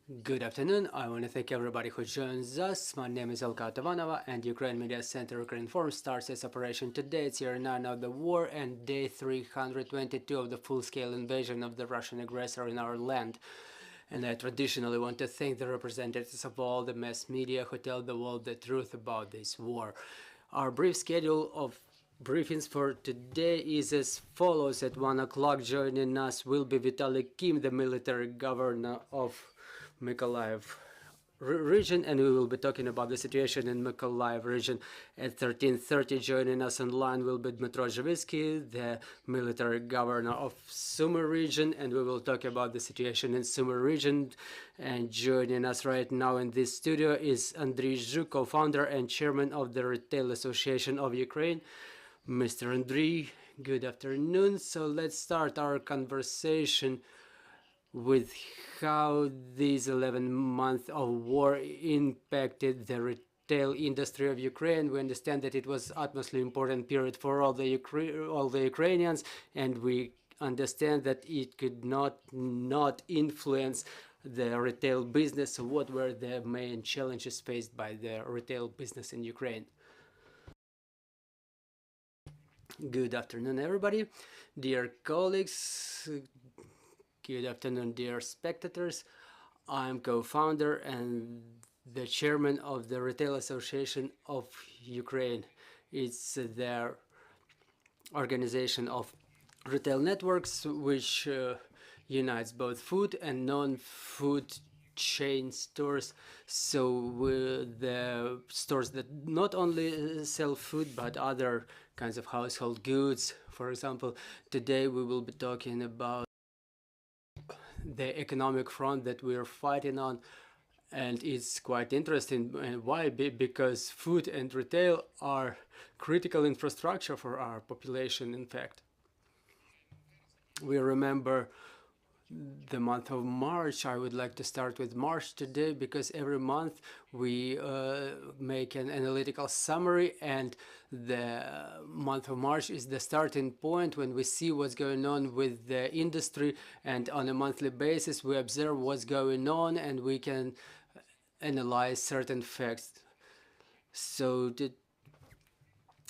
Good afternoon. I want to thank everybody who joins us. My name is Elka Tavanova, and Ukraine Media Center Ukraine Forum starts its operation today. It's year 9 of the war and day 322 of the full-scale invasion of the Russian aggressor in our land. And I traditionally want to thank the representatives of all the mass media who tell the world the truth about this war. Our brief schedule of briefings for today is as follows. At 1 o'clock, joining us will be Vitaly Kim, the military governor of Mykolaiv region, and we will be talking about the situation in Mykolaiv region. At 13:30, joining us online will be Dmytro Zhivitsky, the military governor of Sumy region, and we will talk about the situation in Sumy region. And joining us right now in this studio is Andrii Zhuk, co-founder and chairman of the Retail Association of Ukraine. Mr. Andrii, good afternoon. So let's start our conversation with how these 11 months of war impacted the retail industry of Ukraine. We understand that it was utmostly important period for all the Ukrainians, and we understand that it could not influence the retail business. So what were the main challenges faced by the retail business in Ukraine? Good afternoon, everybody. Dear colleagues, good afternoon, dear spectators. I'm co-founder and the chairman of the Retail Association of Ukraine. It's their organization of retail networks which unites both food and non-food chain stores. So the stores that not only sell food but other kinds of household goods. For example, today we will be talking about the economic front that we are fighting on, and it's quite interesting. Why? Because food and retail are critical infrastructure for our population. In fact, we remember the month of March. I would like to start with March today because every month we make an analytical summary, and the month of March is the starting point when we see what's going on with the industry, and on a monthly basis we observe what's going on and we can analyze certain facts. So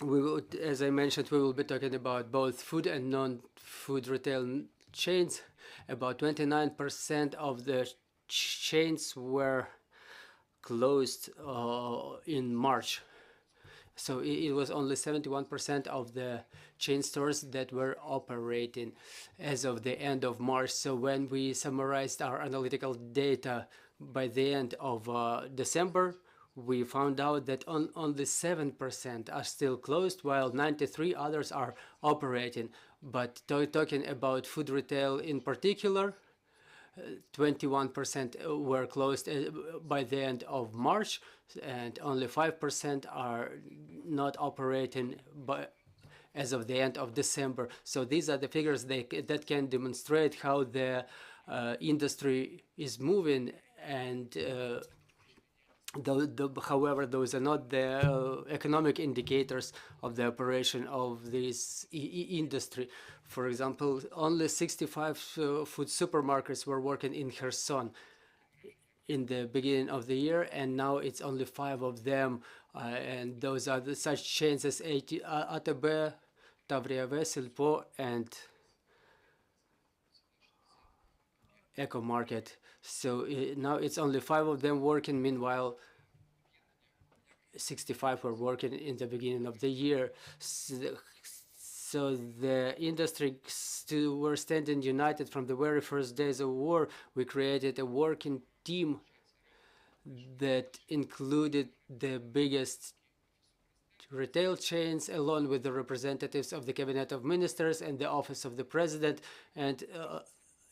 we will, as I mentioned, we will be talking about both food and non-food retail chains. About 29% of the chains were closed in March. So it was only 71% of the chain stores that were operating as of the end of March. So when we summarized our analytical data by the end of December, we found out that only 7% are still closed, while 93 others are operating. But talking about food retail in particular, 21% were closed by the end of March, and only 5% are not operating as of the end of December. So these are the figures that can demonstrate how the industry is moving, and however, those are not the economic indicators of the operation of this industry. For example, only 65 food supermarkets were working in Kherson in the beginning of the year, and now it's only 5 of them. And those are such chains as ATB, Tavriave, Silpo, and Eco Market. So now it's only 5 of them working. Meanwhile, 65 were working in the beginning of the year. So the industry were standing united from the very first days of war. We created a working team that included the biggest retail chains, along with the representatives of the Cabinet of Ministers and the Office of the President, and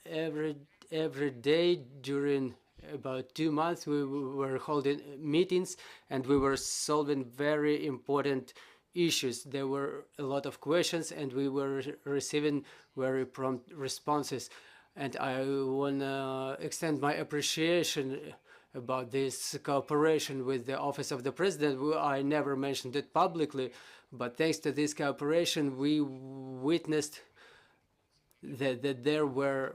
every day during about 2 months we were holding meetings, and we were solving very important issues. There were a lot of questions, and we were receiving very prompt responses. And I want to extend my appreciation about this cooperation with the Office of the President. I never mentioned it publicly, but thanks to this cooperation we witnessed that there were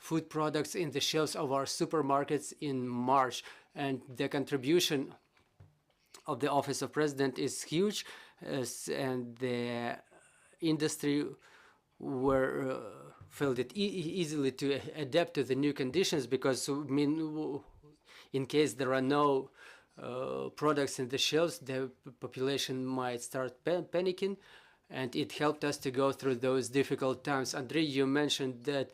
food products in the shelves of our supermarkets in March. And the contribution of the Office of President is huge, and the industry were felt it easily to adapt to the new conditions, because I mean, in case there are no products in the shelves, the population might start panicking, and it helped us to go through those difficult times. Andrii, you mentioned that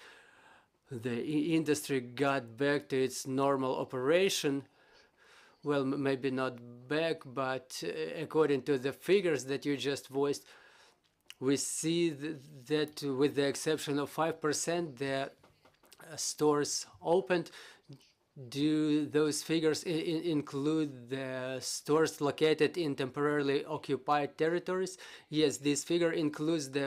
the industry got back to its normal operation. Well, maybe not back, but according to the figures that you just voiced, we see that with the exception of 5%, the stores opened. Do those figures include the stores located in temporarily occupied territories? Yes, this figure includes the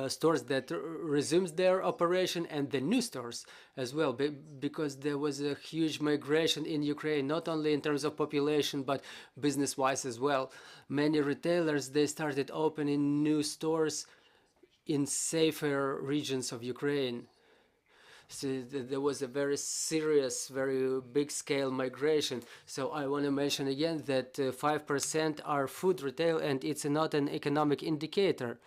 stores that resumes their operation and the new stores as well, because there was a huge migration in Ukraine, not only in terms of population but business-wise as well. Many retailers, they started opening new stores in safer regions of Ukraine. So there was a very serious, very big-scale migration. So I want to mention again that 5% are food retail, and it's not an economic indicator.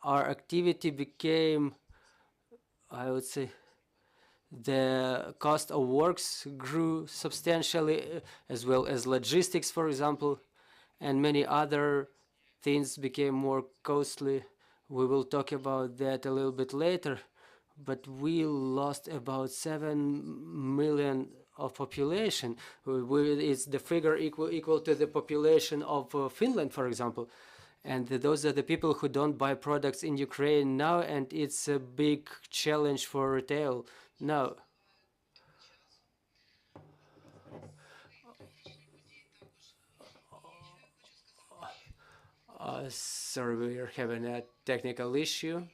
Our activity became, I would say, the cost of works grew substantially, as well as logistics, for example, and many other things became more costly. We will talk about that a little bit later, but we lost about 7 million of population. It's the figure equal to the population of Finland, for example. And those are the people who don't buy products in Ukraine now, and it's a big challenge for retail now. Sorry, we're having a technical issue.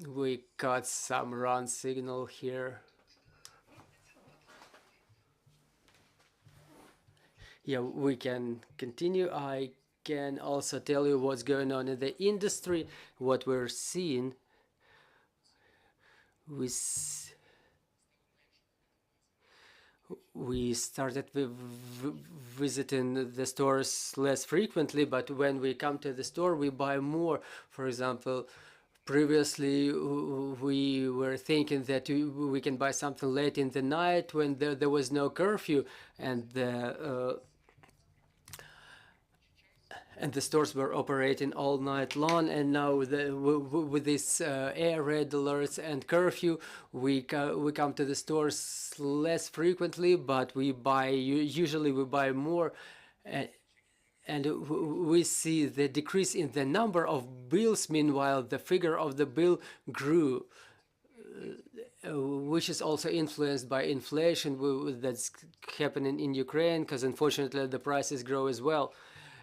We got some run signal here. Yeah, we can continue. I can also tell you what's going on in the industry, what we're seeing. We started visiting the stores less frequently, but when we come to the store, we buy more. For example, previously we were thinking that we can buy something late in the night when there was no curfew, and the stores were operating all night long. And now with this air red alerts and curfew, we come to the stores less frequently, but we buy, usually we buy more. And we see the decrease in the number of bills. Meanwhile, the figure of the bill grew, which is also influenced by inflation that's happening in Ukraine, because unfortunately the prices grow as well.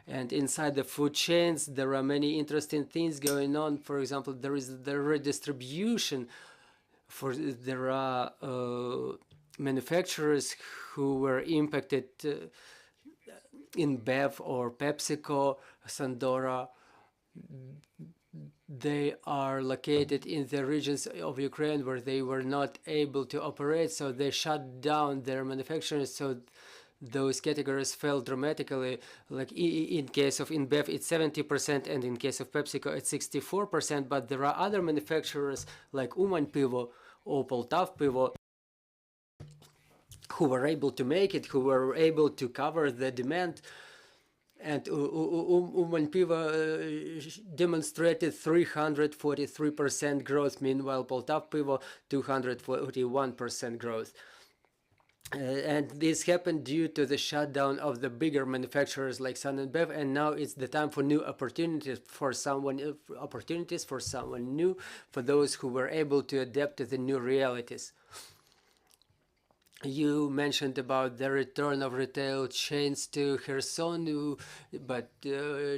And inside the food chains, there are many interesting things going on. For example, there is the redistribution. There are manufacturers who were impacted in Bev or PepsiCo, Sandora. They are located in the regions of Ukraine where they were not able to operate, so they shut down their manufacturing. So those categories fell dramatically. Like in case of InBev, it's 70%, and in case of PepsiCo, it's 64%. But there are other manufacturers like Uman Pivo or Poltav Pivo who were able to make it, who were able to cover the demand. And Uman Pivo demonstrated 343% growth, meanwhile Poltav Pivo 241% growth. And this happened due to the shutdown of the bigger manufacturers like Sun and Bev, and now it's the time for new opportunities for someone new, for those who were able to adapt to the new realities. You mentioned about the return of retail chains to Kherson, but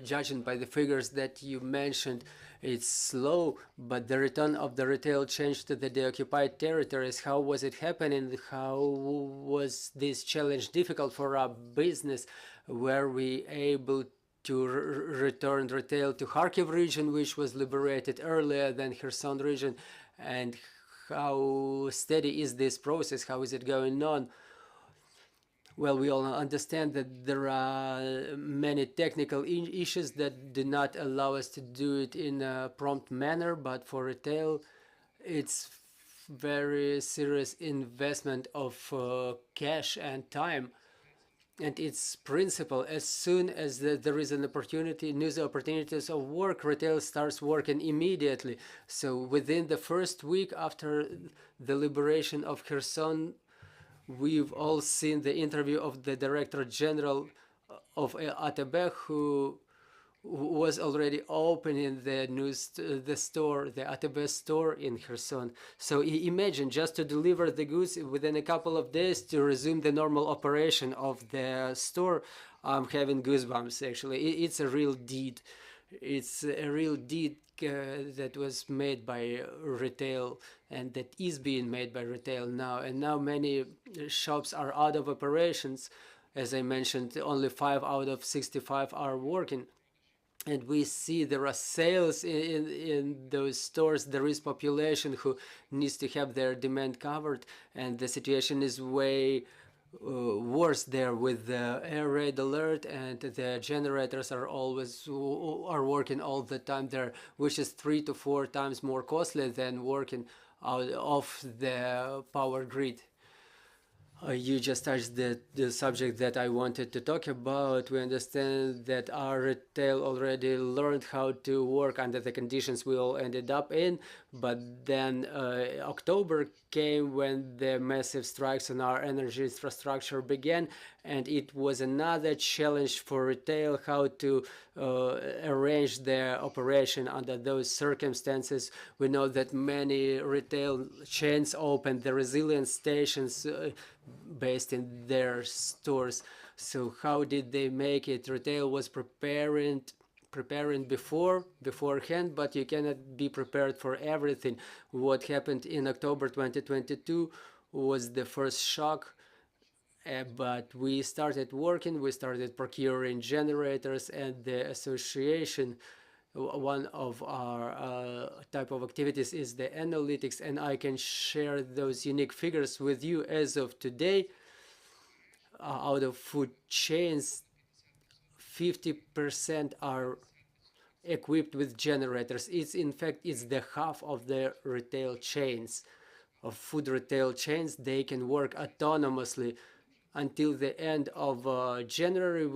judging by the figures that you mentioned, it's slow. But the return of the retail chains to the deoccupied territories, how was it happening? How was this challenge difficult for our business? were we able to return retail to Kharkiv region, which was liberated earlier than Kherson region, and how steady is this process? How is it going on? Well, we all understand that there are many technical issues that do not allow us to do it in a prompt manner, but for retail, it's very serious investment of cash and time. And its principle, as soon as there is an opportunity, news opportunities of work, retail starts working immediately. So within the first week after the liberation of Kherson, we've all seen the interview of the Director General of ATB, who was already opening the store, the ATB store in Kherson. So imagine just to deliver the goods within a couple of days to resume the normal operation of the store. I'm having goosebumps actually. It's a real deed. It's a real deed that was made by retail and that is being made by retail now. And now many shops are out of operations. As I mentioned, only 5 out of 65 are working. And we see there are sales in those stores. There is population who needs to have their demand covered, and the situation is way worse there with the air raid alert, and the generators are working all the time there, which is 3 to 4 times more costly than working out of the power grid. You just touched the subject that I wanted to talk about. We understand that our retail already learned how to work under the conditions we all ended up in, but then October came when the massive strikes on our energy infrastructure began, and it was another challenge for retail how to arrange their operation under those circumstances. We know that many retail chains opened the resilience stations based in their stores. So how did they make it? Retail was preparing beforehand, but you cannot be prepared for everything. What happened in October 2022 was the first shock, but we started working, we started procuring generators, and the association, one of our type of activities is the analytics, and I can share those unique figures with you. As of today, out of food chains, 50% are equipped with generators. In fact, it's the half of the retail chains, of food retail chains. They can work autonomously. Until the end of January,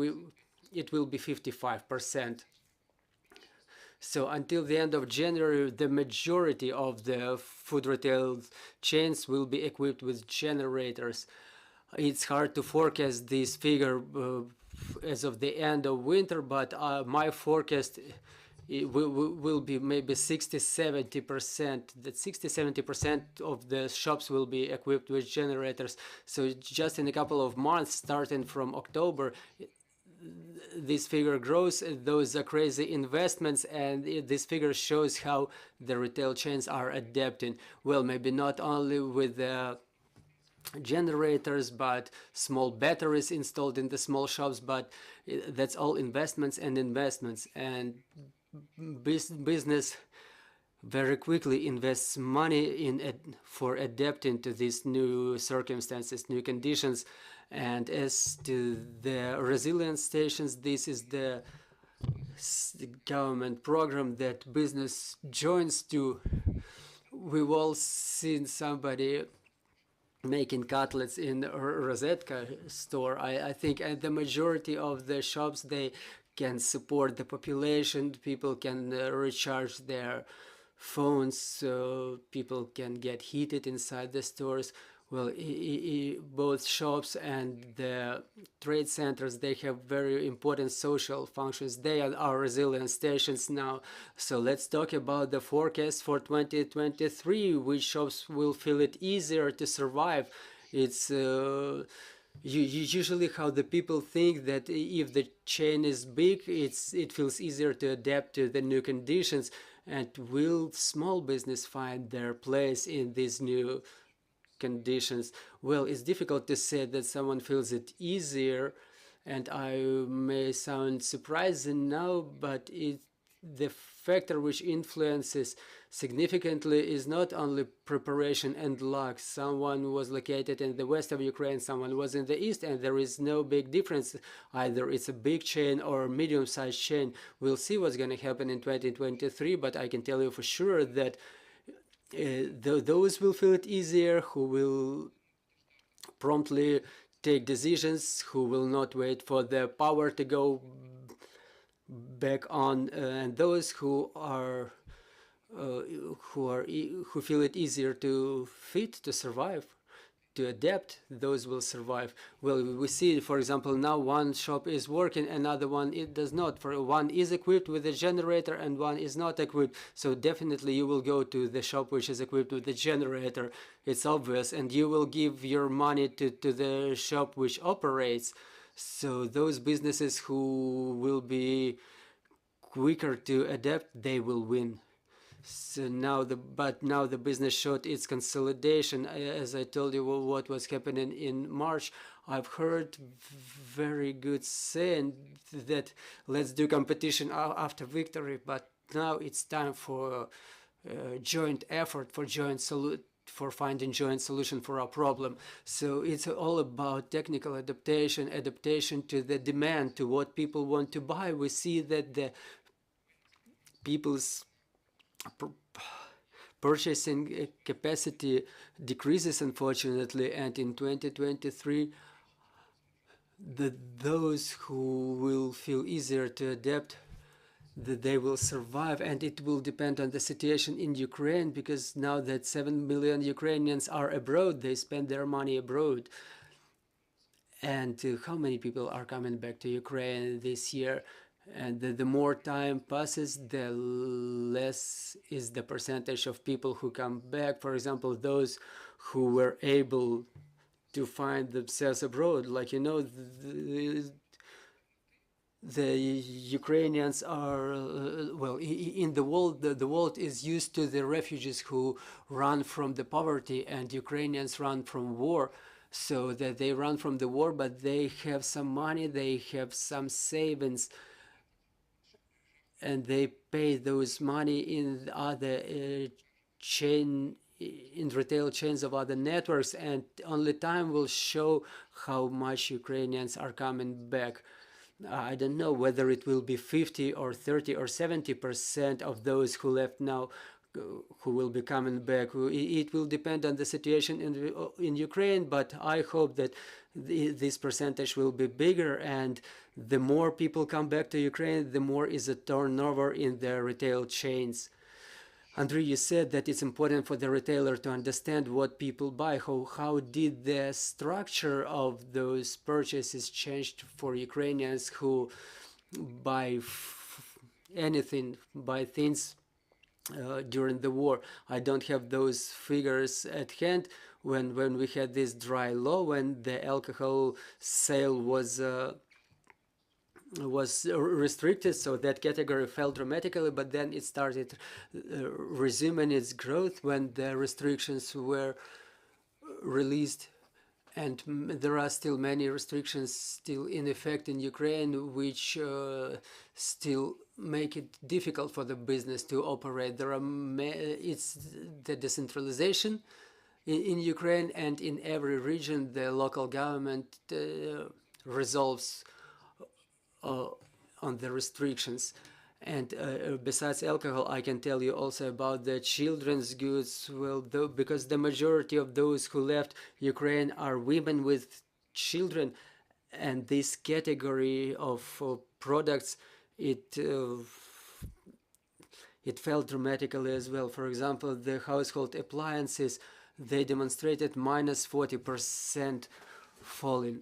it will be 55%. So until the end of January, the majority of the food retail chains will be equipped with generators. It's hard to forecast this figure as of the end of winter, but my forecast will be maybe 60-70%. That 60-70% of the shops will be equipped with generators. So just in a couple of months, starting from October, this figure grows. Those are crazy investments, and this figure shows how the retail chains are adapting. Well, maybe not only with the generators, but small batteries installed in the small shops, but that's all investments and investments. And business very quickly invests money for adapting to these new circumstances, new conditions. And as to the resilience stations, this is the government program that business joins to. We've all seen somebody making cutlets in a Rosetka store. I think at the majority of the shops, they can support the population. People can recharge their phones, so people can get heated inside the stores. Well, both shops and the trade centers, they have very important social functions. They are our resilience stations now. So let's talk about the forecast for 2023. Which shops will feel it easier to survive? It's usually how the people think that if the chain is big, it feels easier to adapt to the new conditions. And will small business find their place in these new conditions? Well, it's difficult to say that someone feels it easier, And I may sound surprising now, but the factor which influences significantly is not only preparation and luck. Someone was located in the west of Ukraine, someone was in the east, and there is no big difference. Either it's a big chain or a medium-sized chain. We'll see what's going to happen in 2023, but I can tell you for sure that those will feel it easier, who will promptly take decisions, who will not wait for the power to go back on, and those who feel it easier to fit, to survive, to adapt, those will survive. Well, we see, for example, now one shop is working, another one it does not. For one is equipped with a generator and one is not equipped. So definitely you will go to the shop which is equipped with the generator. It's obvious, and you will give your money to the shop which operates. So those businesses who will be quicker to adapt, they will win. So now the business showed its consolidation. As I told you what was happening in March, I've heard very good saying that let's do competition after victory, but now it's time for joint effort, for finding joint solution for our problem. So it's all about technical adaptation to the demand, to what people want to buy. We see that the people's purchasing capacity decreases, unfortunately, and in 2023 those who will feel easier to adapt, that they will survive, and it will depend on the situation in Ukraine, because now that 7 million Ukrainians are abroad, they spend their money abroad. And how many people are coming back to Ukraine this year? And the more time passes, the less is the percentage of people who come back. For example, those who were able to find themselves abroad, like, you know, the Ukrainians are, well, in the world, the world is used to the refugees who run from the poverty, and Ukrainians run from war. So that they run from the war, but they have some money, they have some savings, and they pay those money in other in retail chains of other networks, and only time will show how much Ukrainians are coming back. I don't know whether it will be 50 or 30 or 70% of those who left now who will be coming back. It will depend on the situation in Ukraine, but I hope that this percentage will be bigger, and the more people come back to Ukraine, the more is a turnover in the retail chains. Andrii, you said that it's important for the retailer to understand what people buy. How did the structure of those purchases changed for Ukrainians who buy anything, buy things during the war? I don't have those figures at hand. When we had this dry law, when the alcohol sale was restricted, so that category fell dramatically, but then it started resuming its growth when the restrictions were released. And there are still many restrictions still in effect in Ukraine, which still make it difficult for the business to operate. There are it's the decentralization in Ukraine, and in every region the local government resolves on the restrictions. And besides alcohol, I can tell you also about the children's goods. Well, because the majority of those who left Ukraine are women with children, and this category of products, it fell dramatically as well. For example, the household appliances, they demonstrated minus 40% falling.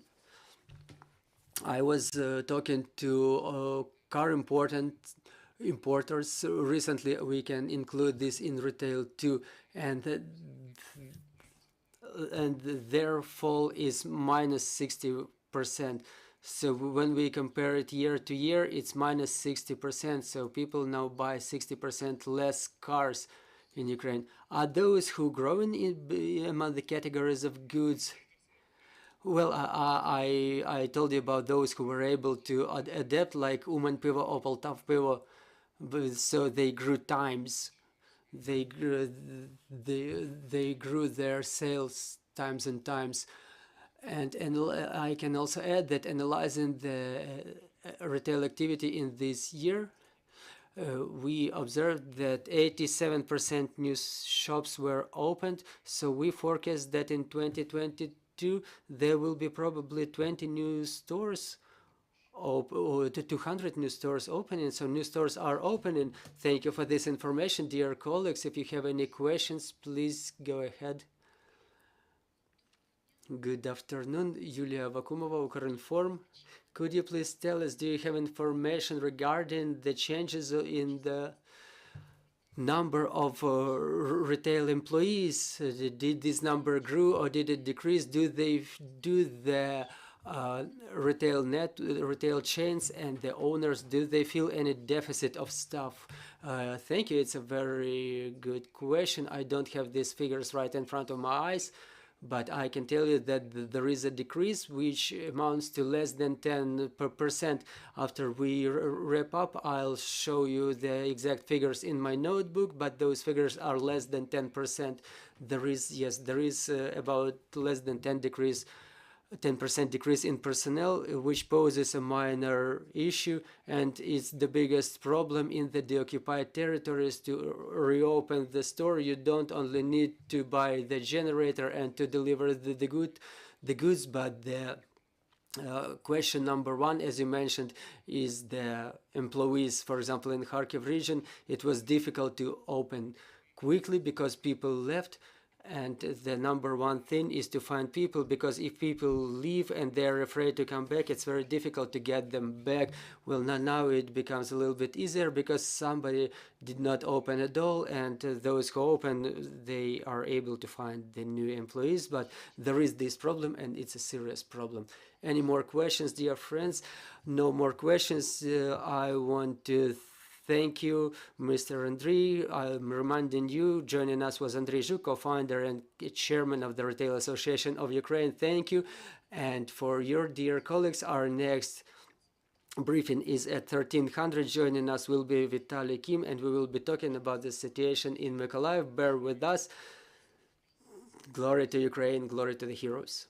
I was talking to car importers recently. We can include this in retail too, and their fall is minus 60%. So when we compare it year to year, it's minus 60%. So people now buy 60% less cars in Ukraine. Are those who growing among the categories of goods? Well, I told you about those who were able to adapt, like Uman Pivo, Opal Tav Pivo, so they grew times. They grew, they grew their sales times and times. And I can also add that analyzing the retail activity in this year, we observed that 87% new shops were opened. So we forecast that in 2022 there will be probably 20 new stores or 200 new stores opening. So new stores are opening. Thank you for this information, dear colleagues. If you have any questions, please go ahead. Good afternoon, Yulia Vakumova, Ukrinform. Could you please tell us, do you have information regarding the changes in the number of retail employees? Did this number grow or did it decrease? Do the retail chains and the owners, do they feel any deficit of staff? Thank you. It's a very good question. I don't have these figures right in front of my eyes, but I can tell you that there is a decrease which amounts to less than 10%. After we wrap up, I'll show you the exact figures in my notebook, but those figures are less than 10%. There is about less than 10% decrease in personnel, which poses a minor issue, and it's the biggest problem in the deoccupied territories. To reopen the store, you don't only need to buy the generator and to deliver the goods, but the question number one, as you mentioned, is the employees. For example, in Kharkiv region, it was difficult to open quickly because people left. And the number one thing is to find people, because if people leave and they're afraid to come back, it's very difficult to get them back. Well, now it becomes a little bit easier because somebody did not open at all, and those who open, they are able to find the new employees. But there is this problem, and it's a serious problem. Any more questions, dear friends? No more questions. I want to thank you, Mr. Andrii. I'm reminding you, joining us was Andrii Zhuk, co-founder and chairman of the Retail Association of Ukraine. Thank you. And for your dear colleagues, our next briefing is at 1300. Joining us will be Vitaly Kim, and we will be talking about the situation in Mykolaiv. Bear with us. Glory to Ukraine, glory to the heroes.